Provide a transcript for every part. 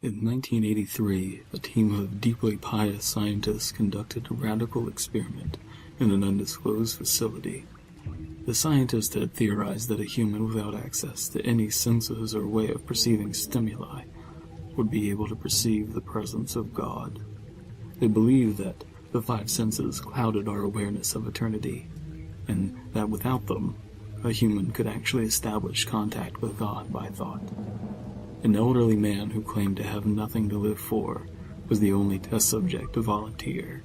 In 1983, a team of deeply pious scientists conducted a radical experiment in an undisclosed facility. The scientists had theorized that a human without access to any senses or way of perceiving stimuli would be able to perceive the presence of God. They believed that the five senses clouded our awareness of eternity, and that without them, a human could actually establish contact with God by thought. An elderly man who claimed to have nothing to live for was the only test subject to volunteer.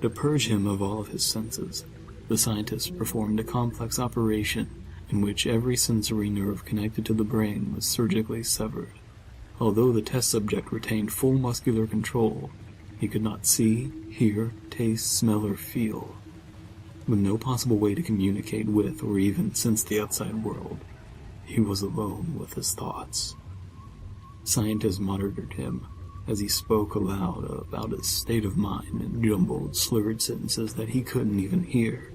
To purge him of all of his senses, the scientists performed a complex operation in which every sensory nerve connected to the brain was surgically severed. Although the test subject retained full muscular control, he could not see, hear, taste, smell, or feel. With no possible way to communicate with or even sense the outside world, he was alone with his thoughts. Scientists monitored him as he spoke aloud about his state of mind in jumbled, slurred sentences that he couldn't even hear.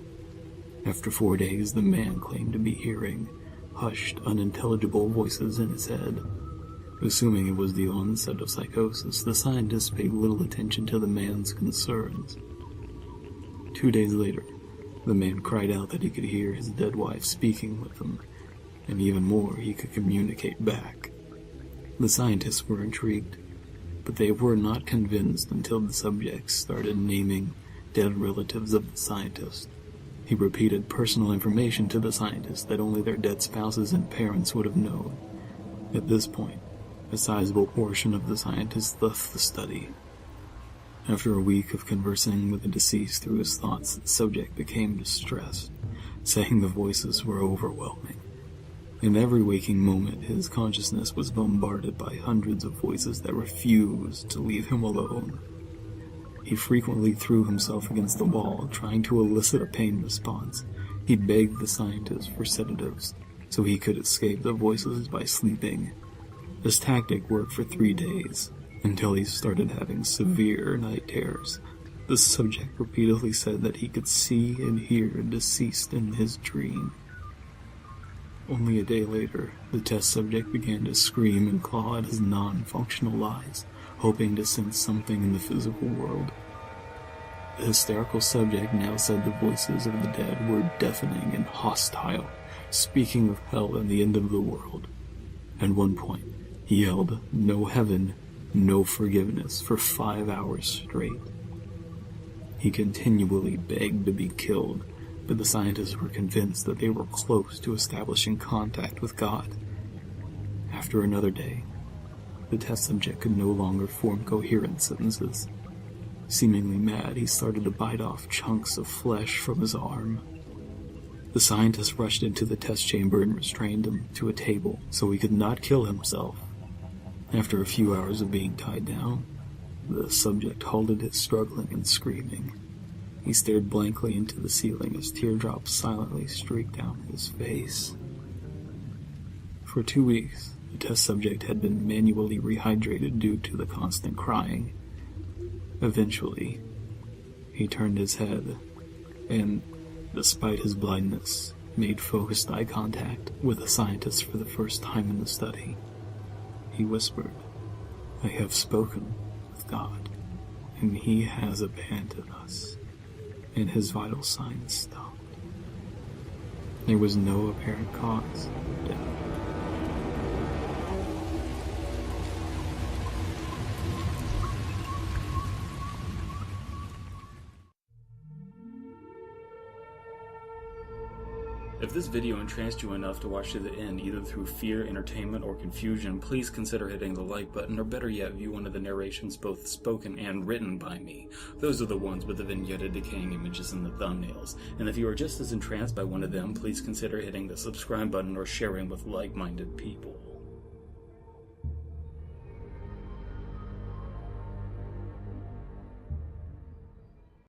After 4 days, the man claimed to be hearing hushed, unintelligible voices in his head. Assuming it was the onset of psychosis, the scientists paid little attention to the man's concerns. 2 days later, the man cried out that he could hear his dead wife speaking with him, and even more, he could communicate back. The scientists were intrigued, but they were not convinced until the subjects started naming dead relatives of the scientist. He repeated personal information to the scientists that only their dead spouses and parents would have known. At this point, a sizable portion of the scientists left the study. After a week of conversing with the deceased through his thoughts, the subject became distressed, saying the voices were overwhelming. In every waking moment, his consciousness was bombarded by hundreds of voices that refused to leave him alone. He frequently threw himself against the wall, trying to elicit a pain response. He begged the scientists for sedatives, so he could escape the voices by sleeping. This tactic worked for 3 days, until he started having severe night terrors. The subject repeatedly said that he could see and hear deceased in his dream. Only a day later, the test subject began to scream and claw at his non-functional eyes, hoping to sense something in the physical world. The hysterical subject now said the voices of the dead were deafening and hostile, speaking of hell and the end of the world. At one point, he yelled, "No heaven, no forgiveness," for 5 hours straight. He continually begged to be killed, but the scientists were convinced that they were close to establishing contact with God. After another day, the test subject could no longer form coherent sentences. Seemingly mad, he started to bite off chunks of flesh from his arm. The scientists rushed into the test chamber and restrained him to a table so he could not kill himself. After a few hours of being tied down, the subject halted his struggling and screaming. He stared blankly into the ceiling as teardrops silently streaked down his face. For 2 weeks, the test subject had been manually rehydrated due to the constant crying. Eventually, he turned his head and, despite his blindness, made focused eye contact with the scientist for the first time in the study. He whispered, "I have spoken with God, and He has abandoned us," and his vital signs stopped. There was no apparent cause of death. If this video entranced you enough to watch to the end, either through fear, entertainment, or confusion, please consider hitting the like button, or better yet, view one of the narrations both spoken and written by me. Those are the ones with the vignette decaying images in the thumbnails. And if you are just as entranced by one of them, please consider hitting the subscribe button or sharing with like-minded people.